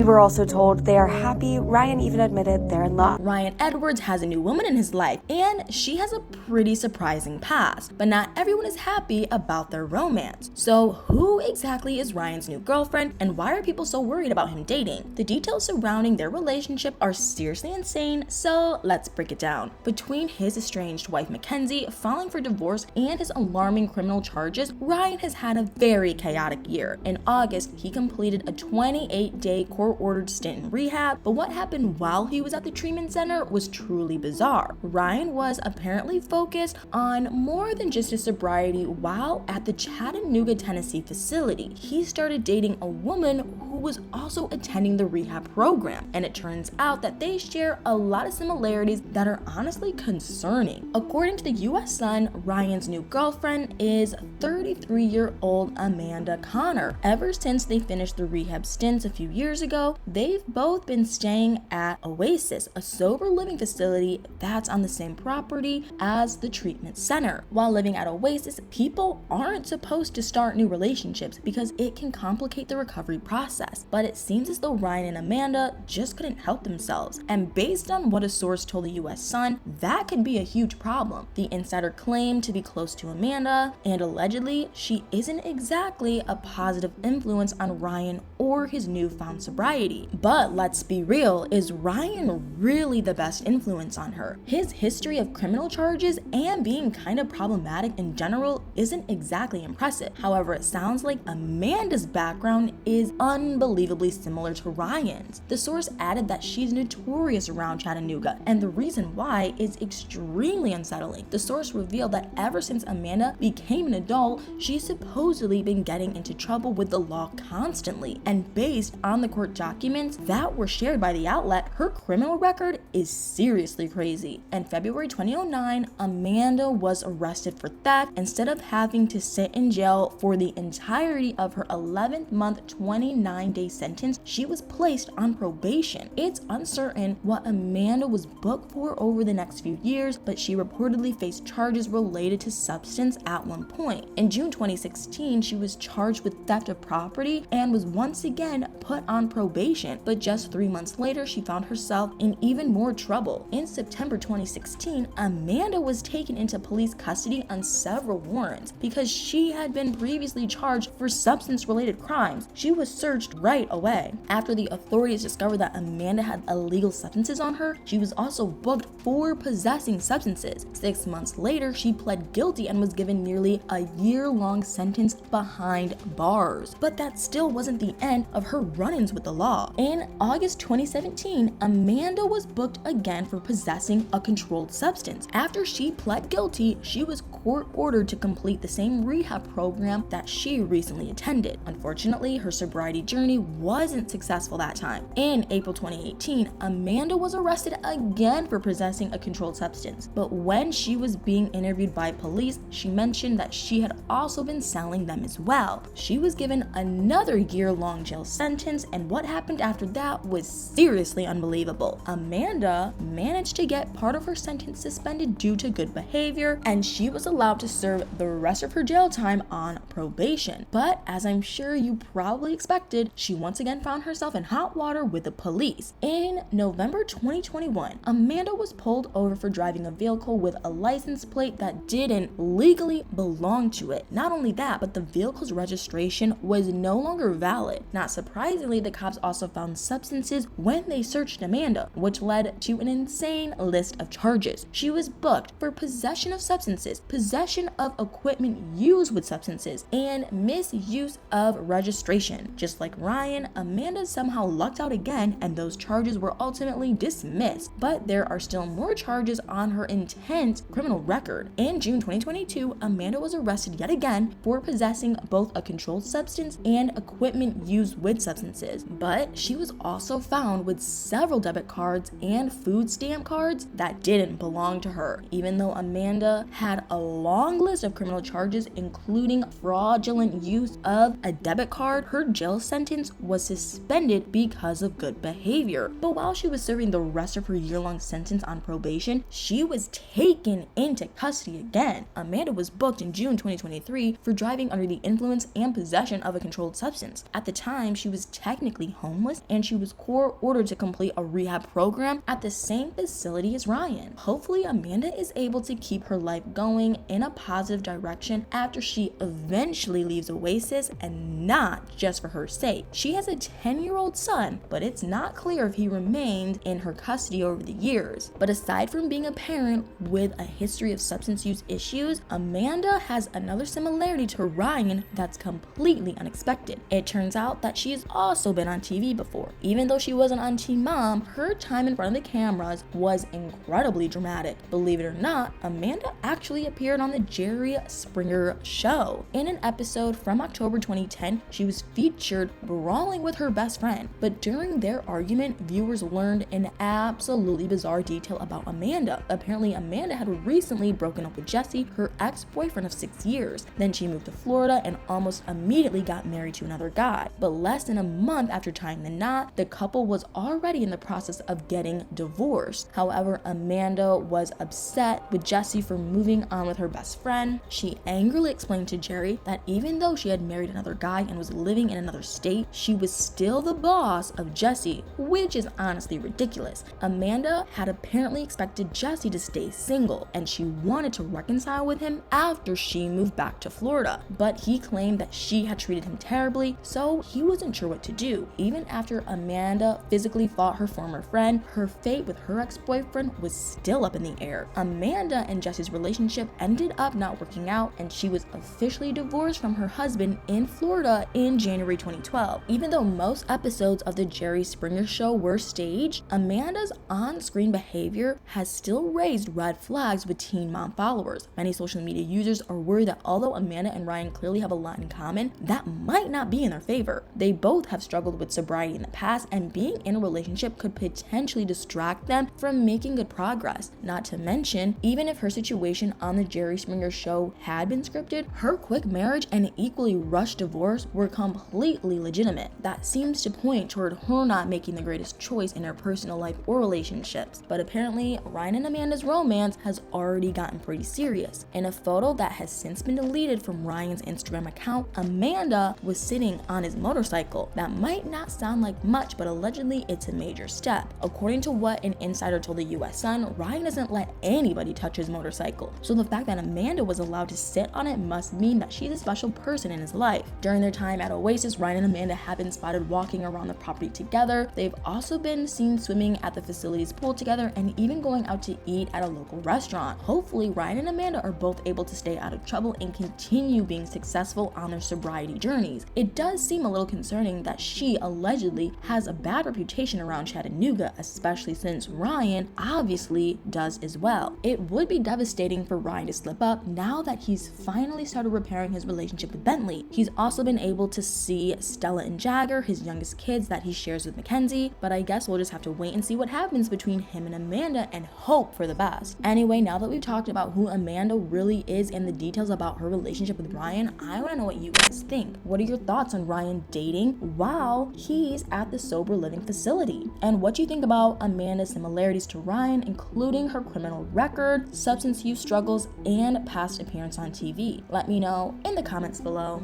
were also told they are happy. Ryan even admitted they're in love. Ryan Edwards has a new woman in his life, and she has a pretty surprising past, but not everyone is happy about their romance. So who exactly is Ryan's new girlfriend, and why are people so worried about him dating? The details surrounding their relationship are seriously insane, so let's break it down. Between his estranged wife Mackenzie filing for divorce and his alarming criminal charges, Ryan has had a very chaotic year. In August, he completed a 28-day court-ordered stint in rehab, but what happened while he was at the treatment center was truly bizarre. Ryan was apparently focused on more than just his sobriety while at the Chattanooga, Tennessee facility. He started dating a woman who was also attending the rehab program, and it turns out that they share a lot of similarities that are honestly concerning. According to the U.S. Sun, Ryan's new girlfriend is 33-year-old Amanda Connor. Ever since they finished the rehab stints a few years ago, they've both been staying at Oasis, a sober living facility that's on the same property as the treatment center. While living at Oasis, people aren't supposed to start new relationships because it can complicate the recovery process, but it seems as though Ryan and Amanda just couldn't help themselves, and based on what a source told the U.S. Sun, that could be a huge problem. The insider claimed to be close to Amanda, and allegedly she isn't exactly a positive influence on Ryan or his newfound sobriety. But let's be real, is Ryan really the best influence on her? His history of criminal charges and being kind of problematic in general isn't exactly impressive. However, it sounds like Amanda's background is unbelievably similar to Ryan's. The source added that she's notorious around Chattanooga, and the reason why is extremely unsettling. The source revealed that ever since Amanda became an adult, she's supposedly been getting into trouble with the law constantly, and based on the court documents that were shared by the outlet, her criminal record is seriously crazy. In February 2009, Amanda was arrested for theft. Instead of having to sit in jail for the entirety of her 11th month 29-day sentence, she was placed on probation. It's uncertain what Amanda was booked for over the next few years, but she reportedly faced charges related to substance at one point. In June 2016, she was charged with theft of property and was once again put on probation, but just 3 months later, she found herself in even more trouble. In September 2016, Amanda was taken into police custody on several warrants because she had been previously charged for substance-related crimes. She was searched right away. After the authorities discovered that Amanda had illegal substances on her, she was also booked for possessing substances. 6 months later, she pled guilty and was given nearly a year-long sentence behind bars. But that still wasn't the end of her run-ins with the law. In August 2017, Amanda was booked again for possessing a controlled substance. After she pled guilty, she was court-ordered to complete the same rehab program that she recently attended. Unfortunately, her sobriety journey wasn't successful that time. In April 2018, Amanda was arrested again for possessing a controlled substance, but when she was being interviewed by police, she mentioned that she had also been selling them as well. She was given another year-long jail sentence, and what happened after that was seriously unbelievable. Amanda managed to get part of her sentence suspended due to good behavior, and she was allowed to serve the rest of her jail time on probation. But as I'm sure you probably expected, she once again found herself in hot water with the police. In November 2021, Amanda was pulled over for driving a vehicle with a license plate that didn't legally belong to it. Not only that, but the vehicle's registration was no longer valid. Not surprisingly, the cops also found substances when they searched Amanda, which led to an insane list of charges. She was booked for possession of substances, possession of equipment used with substances, and misuse of registration. Just like Ryan, Amanda somehow lucked out again, and those charges were ultimately dismissed. But there are still more charges on her intense criminal record. In June 2022, Amanda was arrested yet again for possessing both a controlled substance and equipment used with substances. But she was also found with several debit cards and food stamp cards that didn't belong to her. Even though Amanda had a long list of criminal charges, including fraudulent use of a debit card, her jail sentence sentence was suspended because of good behavior. But while she was serving the rest of her year-long sentence on probation, she was taken into custody again. Amanda was booked in June 2023 for driving under the influence and possession of a controlled substance. At the time, she was technically homeless and she was court-ordered to complete a rehab program at the same facility as Ryan. Hopefully, Amanda is able to keep her life going in a positive direction after she eventually leaves Oasis, and not just for her sake. She has a 10-year-old son, but it's not clear if he remained in her custody over the years. But aside from being a parent with a history of substance use issues, Amanda has another similarity to Ryan that's completely unexpected. It turns out that she has also been on TV before. Even though she wasn't on Teen Mom, her time in front of the cameras was incredibly dramatic. Believe it or not, Amanda actually appeared on the Jerry Springer Show. In an episode from October 2010, she was featured brawling with her best friend. But during their argument, viewers learned an absolutely bizarre detail about Amanda. Apparently, Amanda had recently broken up with Jesse, her ex-boyfriend of 6 years. Then she moved to Florida and almost immediately got married to another guy. But less than a month after tying the knot, the couple was already in the process of getting divorced. However, Amanda was upset with Jesse for moving on with her best friend. She angrily explained to Jerry that even though she had married another guy and was living in another state, she was still the boss of Jesse, which is honestly ridiculous. Amanda had apparently expected Jesse to stay single, and she wanted to reconcile with him after she moved back to Florida. But he claimed that she had treated him terribly, so he wasn't sure what to do. Even after Amanda physically fought her former friend, her fate with her ex-boyfriend was still up in the air. Amanda and Jesse's relationship ended up not working out, and she was officially divorced from her husband in Florida in January 2012. Even though most episodes of the Jerry Springer Show were staged, Amanda's on-screen behavior has still raised red flags with Teen Mom followers. Many social media users are worried that although Amanda and Ryan clearly have a lot in common, that might not be in their favor. They both have struggled with sobriety in the past, and being in a relationship could potentially distract them from making good progress. Not to mention, even if her situation on the Jerry Springer Show had been scripted, her quick marriage and equally rushed divorce were completely legitimate. That seems to point toward her not making the greatest choice in her personal life or relationships. But apparently, Ryan and Amanda's romance has already gotten pretty serious. In a photo that has since been deleted from Ryan's Instagram account, Amanda was sitting on his motorcycle. That might not sound like much, but allegedly it's a major step. According to what an insider told the US Sun, Ryan doesn't let anybody touch his motorcycle. So the fact that Amanda was allowed to sit on it must mean that she's a special person in his life. During their time at Oasis, Ryan and Amanda have been spotted walking around the property together. They've also been seen swimming at the facility's pool together and even going out to eat at a local restaurant. Hopefully, Ryan and Amanda are both able to stay out of trouble and continue being successful on their sobriety journeys. It does seem a little concerning that she allegedly has a bad reputation around Chattanooga, especially since Ryan obviously does as well. It would be devastating for Ryan to slip up now that he's finally started repairing his relationship with Bentley. He's also been able to see Stella and Jagger, his youngest kids that he shares with Mackenzie, but I guess we'll just have to wait and see what happens between him and Amanda and hope for the best. Anyway, now that we've talked about who Amanda really is and the details about her relationship with Ryan, I want to know what you guys think. What are your thoughts on Ryan dating while he's at the sober living facility? And what do you think about Amanda's similarities to Ryan, including her criminal record, substance use struggles, and past appearance on TV? Let me know in the comments below.